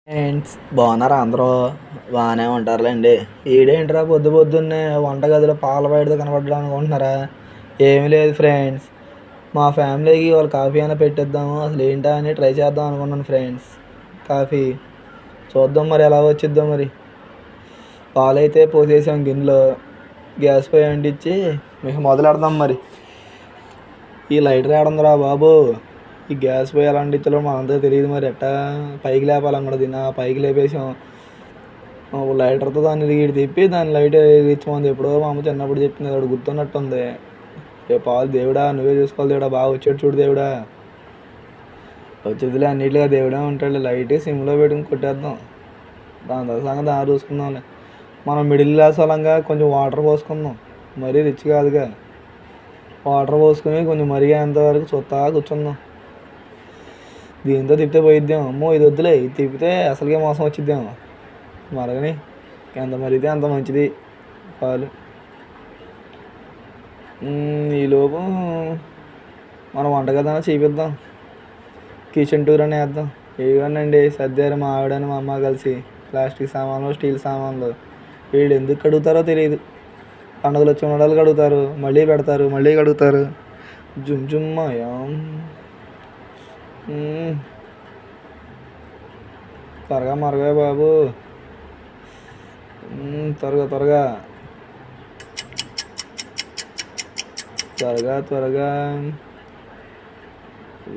Friends బాగున్నారా అందరూ? బాగానే ఉంటారులేండి. ఈడేంట్రా పొద్దున్నే వంటగదిలో పాల బయటతో కనపడ్డా అనుకుంటున్నారా? ఏమీ లేదు ఫ్రెండ్స్, మా ఫ్యామిలీకి వాళ్ళు కాఫీ అయినా పెట్టిద్దాము, అసలు ఏంటా అని ట్రై చేద్దాం అనుకున్నాను ఫ్రెండ్స్. కాఫీ చూద్దాం మరి ఎలా వచ్చిద్దాం. మరి పాలైతే పోసేసాం గిన్నెలో, గ్యాస్ పొయ్యి అంటించి మీకు మొదలెడదాం. మరి ఈ లైటర్ ఏడుందిరా బాబు? ఈ గ్యాస్ పొయ్యి ఎలా అంటించాలో మనంతా తెలియదు. మరి ఎట్టా పైకి లేపాలన్నమాట. దీన్ని పైకి లేపేసాం లైటర్తో. దాన్ని ఇటు తిప్పి దాన్ని లైట్ ఇచ్చమంది. ఎప్పుడో మా అమ్మ చిన్నప్పుడు చెప్పింది, అక్కడ గుర్తున్నట్టుంది. ఏ పాలు దేవుడా, నువ్వే చూసుకోవాలి దేవుడా, బాగా వచ్చాడు చూడు దేవుడా. వచ్చేదిలే, అన్నిటిగా దేవుడే ఉంటాడు. లైట్ సిమ్లో పెట్టుకుని కొట్టేద్దాం, దాని తర్వాత సంగతి దాన్ని చూసుకుందాంలే. మనం మిడిల్ క్లాస్ వాళ్ళంగా కొంచెం వాటర్ పోసుకుందాం, మరీ రిచ్ కాదుగా. వాటర్ పోసుకుని కొంచెం మరిగేంత వరకు చూస్తా కూర్చుందాం. దీంతో తిప్పితే పోయిద్దాం. అమ్మో ఇది వద్దులే, ఇది తిప్పితే అసలుకే మోసం వచ్చిద్దాము. మరగని ఎంత మరిగితే అంత మంచిది పాలు. ఈలోపు మనం వంటగదన్నా చేపిద్దాం, కిచెన్ టూర్ అని వేద్దాం. ఇవన్నండి సర్దారు మా ఆవిడని మా అమ్మ కలిసి. ప్లాస్టిక్ సామాన్లు, స్టీల్ సామాన్లు వీళ్ళు ఎందుకు కడుగుతారో తెలియదు. పండుగలు వచ్చి ఉండలు కడుగుతారు, మళ్ళీ పెడతారు, మళ్ళీ కడుగుతారు. జుమ్మాయం. త్వరగా మరగా బాబు, త్వరగా త్వరగా త్వరగా త్వరగా.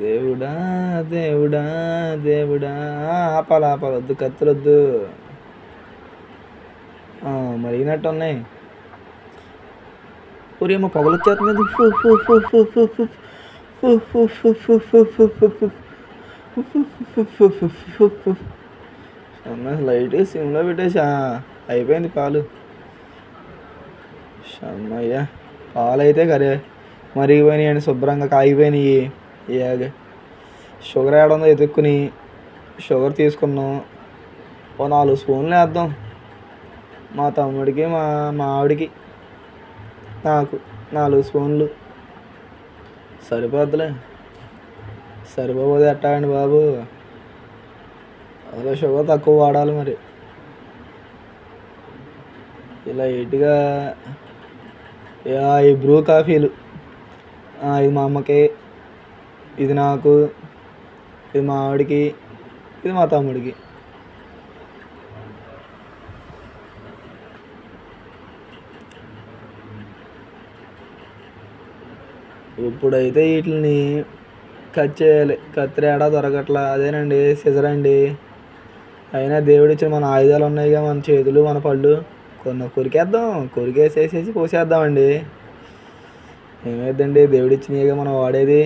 దేవుడా దేవుడా దేవుడా, ఆపాలి ఆపాలి, వద్దు కత్తులొద్దు. మరిగినట్టు ఉన్నాయి. పూరేమో పొగలు వచ్చేస్తుంది. లైట్ సిమ్లో పెట్టేసా, అయిపోయింది పాలు. అమ్మయ్య, పాలు అయితే కరే మరిగిపోయినాయి అండి, శుభ్రంగా కాగిపోయినాయి. ఇలాగ షుగర్ వేయడంలో ఎతుక్కుని షుగర్ తీసుకున్నాం. ఓ 4 స్పూన్లు వేద్దాం. మా తమ్ముడికి, మా ఆవిడికి, నాకు 4 స్పూన్లు సరిపోద్దులే. సరిపోతే ఎట్టా అండి బాబు? అలా షుగర్ తక్కువ వాడాలి మరి. ఇలా ఇటుగా ఈ బ్రూ కాఫీలు, ఇది మా అమ్మకి, ఇది నాకు, ఇది మా ఆవిడికి, ఇది మా తమ్ముడికి. ఇప్పుడైతే వీటిని కట్ చేయాలి. కత్తిరేడా దొరకట్లా. అదేనండి సిజర్ అండి. అయినా దేవుడిచ్చిన మన ఆయుధాలు ఉన్నాయిగా, మన చేతులు, మన పళ్ళు, కొన్ని కొరికేద్దాం. కొరికేసేసేసి పోసేద్దామండి. ఏమైందండి, దేవుడిచ్చినాయిగా మనం వాడేది.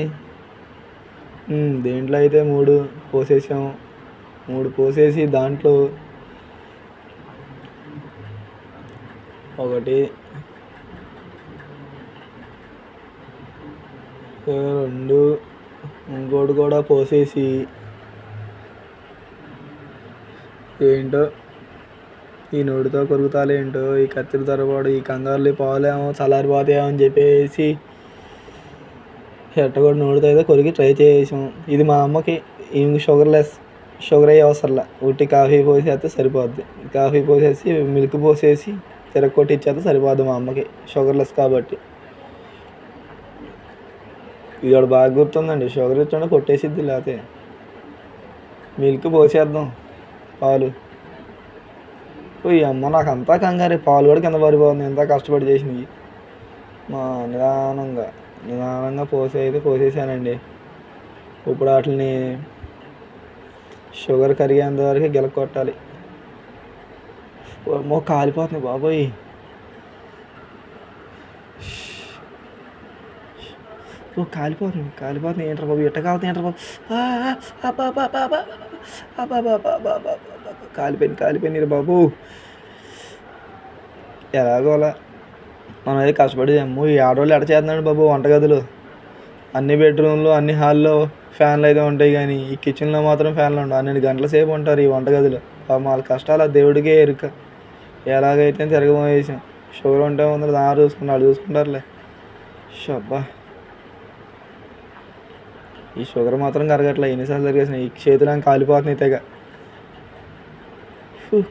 దేంట్లో అయితే 3 పోసేసాం. 3 పోసేసి దాంట్లో 1, 2, ఇంకోటి కూడా పోసేసి, ఏంటో ఈ నోటితో కొరుకుతాలేంటో, ఈ కత్తిరి తరబడి ఈ కంగారులు పాలేమో చల్లారిపోతాయేమో అని చెప్పేసి ఎట్టగొట్టి నోటితో అయితే కొరికి ట్రై చేసాం. ఇది మా అమ్మకి, ఈమెకి షుగర్ అయ్యే అవసరంలా, ఉట్టి కాఫీ పోసేస్తే సరిపోద్ది. కాఫీ పోసేసి మిల్క్ పోసేసి తిరగొట్టి ఇచ్చేస్తే సరిపోద్ది మా అమ్మకి, షుగర్లెస్ కాబట్టి. ఇది కూడా బాగా గుర్తుందండి, షుగర్ ఇచ్చుంటే కొట్టేసిద్ది. లేకపోతే మిల్క్ పోసేద్దాం, పాలు. ఈ అమ్మ నాకు అంతా కంగారు, పాలు కూడా కింద పడిపోతుంది ఎంత కష్టపడి చేసినవి. నిదానంగా పోసేసానండి. ఇప్పుడు వాటిని షుగర్ కరిగేంత వరకు గిలకొట్టాలి. కాలిపోతుంది బాబోయ్. కాలిపోతుంది ఏంట్రా బాబు, ఎట్ట కాలుతుంది ఏంట్రా బాబు? కాలిపోయింది బాబు. ఎలాగోలా మనం అయితే కష్టపడి. ఈ ఆడవాళ్ళు ఎట్ట చేస్తున్నాడు బాబు వంటగదులు? అన్ని బెడ్రూమ్లు, అన్ని హాల్లో ఫ్యాన్లు అయితే ఉంటాయి, కానీ ఈ కిచెన్లో మాత్రం ఫ్యాన్లు ఉండవు. 12 గంటల సేపు ఉంటారు ఈ వంటగదిలో. వాళ్ళ కష్టాలు దేవుడికే ఎరుక. ఎలాగైతే తిరగబోయేసాం. షుగర్ ఉంటే ముందు దారి చూసుకుంటారులే. షబ్బా, ఈ షుగర్ మాత్రం కరగట్లే. ఎన్నిసార్లు తిరిగేసినాయి, ఈ చేతులు కాలిపోతున్నాయి తెగ.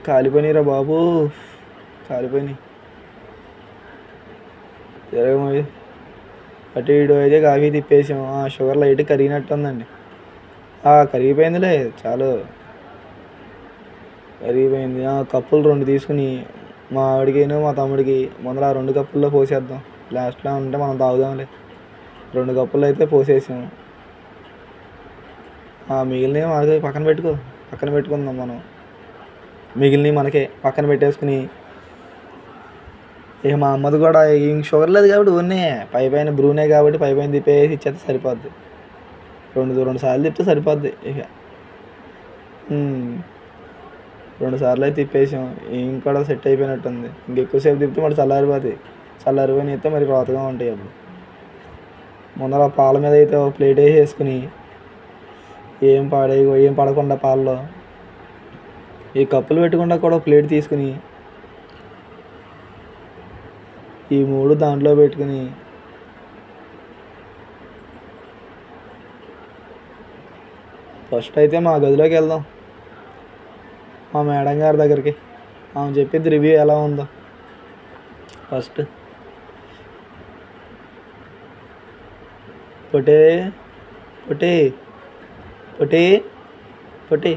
కాలిపోయినరా బాబు, కాలిపోయినాయి. తిరగమోయి అటు ఇటు అయితే కాఫీ తిప్పేసాం. షుగర్ లైట్ కరిగినట్టు ఉందండి. కరిగిపోయిందిలే, చాలు కరిగిపోయింది. కప్పులు 2 తీసుకుని మా ఆవిడకిను మా తమ్ముడికి ముందర 2 కప్పుల్లో పోసేద్దాం. లాస్ట్లో ఉంటే మనం తాగుదాంలే. 2 కప్పులు అయితే పోసేసాం. మిగిలినవి మనకి పక్కన పెట్టుకుందాం మనం. మిగిలినవి మనకే పక్కన పెట్టేసుకుని ఇక మా అమ్మది కూడా ఇంక షుగర్ లేదు కాబట్టి ఓన్నే పైన బ్రూనే కాబట్టి పైన తిప్పేసి ఇచ్చేస్తే సరిపోద్ది. 2 సార్లు తిప్పితే సరిపోద్ది. ఇక 2 సార్లు అయితే తిప్పేసాం. ఇంకొక సెట్ అయిపోయినట్టుంది. ఇంకెక్కువసేపు తిప్పితే మరి చల్లారిపోయిన అయితే మరి రోతగా ఉంటాయి. అప్పుడు ముందర పాల మీద అయితే ఒక ప్లేట్ వేసేసుకుని ఏం పడకుండా పాలలో ఈ కప్పులు పెట్టుకుండా కూడా ప్లేట్ తీసుకుని ఈ 3 దాంట్లో పెట్టుకుని ఫస్ట్ అయితే మా గదిలోకి వెళ్దాం, మా మేడం గారి దగ్గరికి. ఆమె చెప్పేది రివ్యూ ఎలా ఉందో ఫస్ట్. పొటే పొటే పొటే పొటే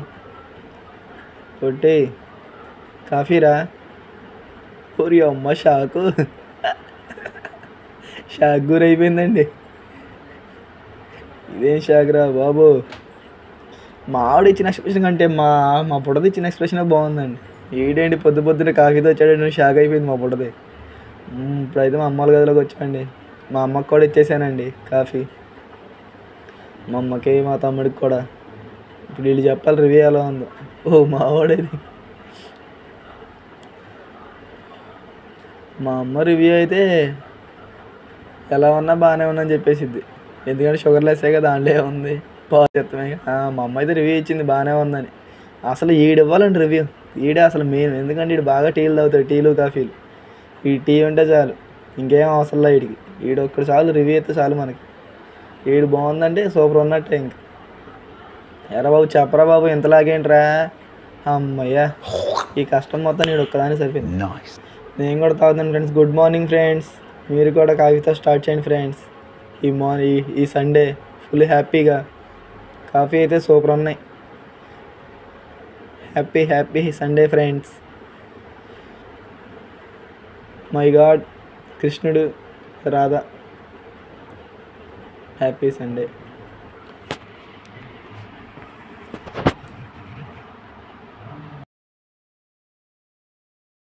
పొటే కాఫీరా. ఓరి అమ్మ షాక్ గురైపోయిందండి. ఇదేం షాక్ రా బాబు. మా ఆవిడ ఇచ్చిన ఎక్స్ప్రెషన్ కంటే మా బుడ్డది ఇచ్చిన ఎక్స్ప్రెషన్ బాగుందండి. ఏంటండి పొద్దున కాఫీతో వచ్చాడు, షాక్ అయిపోయింది మా బుడ్డది. ఇప్పుడైతే మా అమ్మ వాళ్ళ గదిలోకి వచ్చానండి. మా అమ్మకి కూడా ఇచ్చేసానండి కాఫీ, మా అమ్మకి మా తమ్ముడికి కూడా. ఇప్పుడు వీళ్ళు చెప్పాలి రివ్యూ ఎలా ఉందో. మా వాడేది మా అమ్మ రివ్యూ అయితే ఎలా ఉన్నా బాగానే ఉందని చెప్పేసిద్ది. ఎందుకంటే షుగర్ లెస్సే కదా, దాంట్లో ఏముంది చెప్తామే. మా అమ్మ అయితే రివ్యూ ఇచ్చింది బాగానే ఉందని. అసలు ఇవ్వాలండి రివ్యూ. అసలు మెయిన్. ఎందుకంటే బాగా టీలు తాగుతాడు, టీలు కాఫీలు. ఈ టీ ఉంటే చాలు, ఇంకేం అవసరం లే ఒక్కడు చాలు, రివ్యూ అయితే చాలు మనకి. బాగుందంటే సూపర్ ఉన్నట్టే. ఇంకా ఎరా బాబు చెప్పరా బాబు, ఇంతలాగేంట్రా. అమ్మయ్యా, ఈ కష్టం మొత్తం ఒక్కదాన్ని సరిపోయింది. నేను కూడా తాగుతాను ఫ్రెండ్స్. Good morning friends. మీరు కూడా కాఫీతో స్టార్ట్ చేయండి ఫ్రెండ్స్. ఈ సండే ఫుల్ హ్యాపీగా. కాఫీ అయితే సూపర్ ఉన్నాయి. Happy Sunday friends. My God, కృష్ణుడు రాధా, హ్యాపీ సండే.